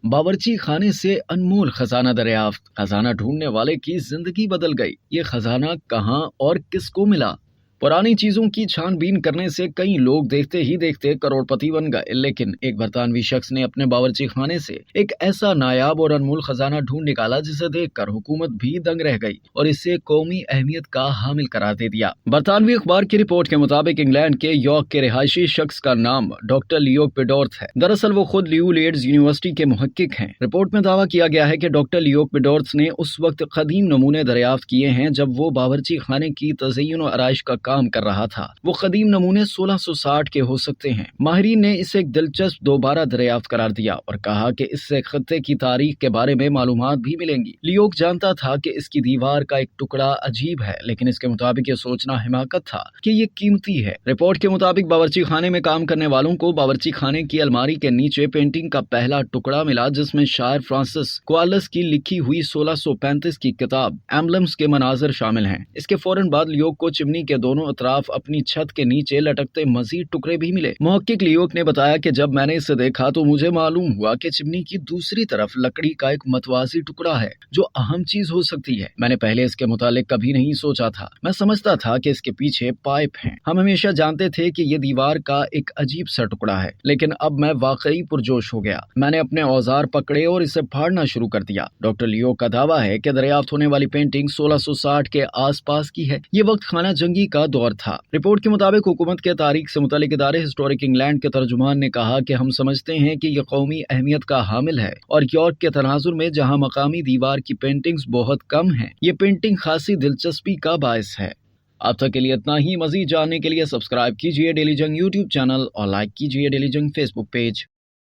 बावर्ची खाने से अनमोल खजाना दरियाफ्त, खजाना ढूंढने वाले की जिंदगी बदल गई। ये खजाना कहाँ और किसको मिला? पुरानी चीजों की छानबीन करने से कई लोग देखते ही देखते करोड़पति बन गए, लेकिन एक बरतानवी शख्स ने अपने बावर्ची खाने से एक ऐसा नायाब और अनमोल खजाना ढूंढ निकाला जिसे देखकर हुकूमत भी दंग रह गई और इसे कौमी अहमियत का हामिल करार दे दिया। बरतानवी अखबार की रिपोर्ट के मुताबिक इंग्लैंड के यॉर्क के रिहायशी शख्स का नाम डॉक्टर लियो पिडोर्थ है। दरअसल वो खुद लियो लीड्स यूनिवर्सिटी के मुहक्किक हैं। रिपोर्ट में दावा किया गया है कि डॉक्टर लियो पिडोर्थ ने उस वक्त कदीम नमूने दरियाफ्त किए हैं जब वो बावर्ची खाने की तज़य्युन और आराइश का काम कर रहा था। वो कदीम नमूने 1660 के हो सकते हैं। माहिरीन ने इसे एक दिलचस्प दोबारा दरियाफ्त करार दिया और कहा कि इससे खत्ते की तारीख के बारे में मालूमात भी मिलेंगी। लियोक जानता था कि इसकी दीवार का एक टुकड़ा अजीब है, लेकिन इसके मुताबिक ये सोचना हिमाकत था कि ये कीमती है। रिपोर्ट के मुताबिक बावर्ची खाने में काम करने वालों को बावर्ची खाने की अलमारी के नीचे पेंटिंग का पहला टुकड़ा मिला, जिसमें शायर फ्रांसिस क्वालस की लिखी हुई 1635 की किताब एम्बलम्स के मनाजर शामिल हैं। इसके फौरन बाद लियोक को चिमनी के दोनों अतराफ अपनी छत के नीचे लटकते मजीद टुकड़े भी मिले। मुहक्किक लियोक ने बताया कि जब मैंने इसे देखा तो मुझे मालूम हुआ कि चिमनी की दूसरी तरफ लकड़ी का एक मतवाजी टुकड़ा है जो अहम चीज हो सकती है। मैंने पहले इसके मुतालिक कभी नहीं सोचा था। मैं समझता था कि इसके पीछे पाइप हैं। हम हमेशा जानते थे कि ये दीवार का एक अजीब सा टुकड़ा है, लेकिन अब मैं वाकई पुरजोश हो गया। मैंने अपने औजार पकड़े और इसे फाड़ना शुरू कर दिया। डॉक्टर लियोक का दावा है कि दरियाफ्त होने वाली पेंटिंग 1660 के आसपास की है। ये वक्त खाना जंगी का दौर था। रिपोर्ट के मुताबिक हुकूमत के तारीख से मुतालिक इदारे हिस्टोरिक इंग्लैंड के तर्जुमान ने कहा कि हम समझते हैं कि यह कौमी अहमियत का हामिल है और यॉर्क के तनाजुर में जहां मकामी दीवार की पेंटिंग्स बहुत कम हैं, ये पेंटिंग खासी दिलचस्पी का बायस है। अब तक के लिए इतना ही। मजीद जानने के लिए सब्सक्राइब कीजिए डेली जंग यूट्यूब चैनल और लाइक कीजिए डेली जंग फेसबुक पेज।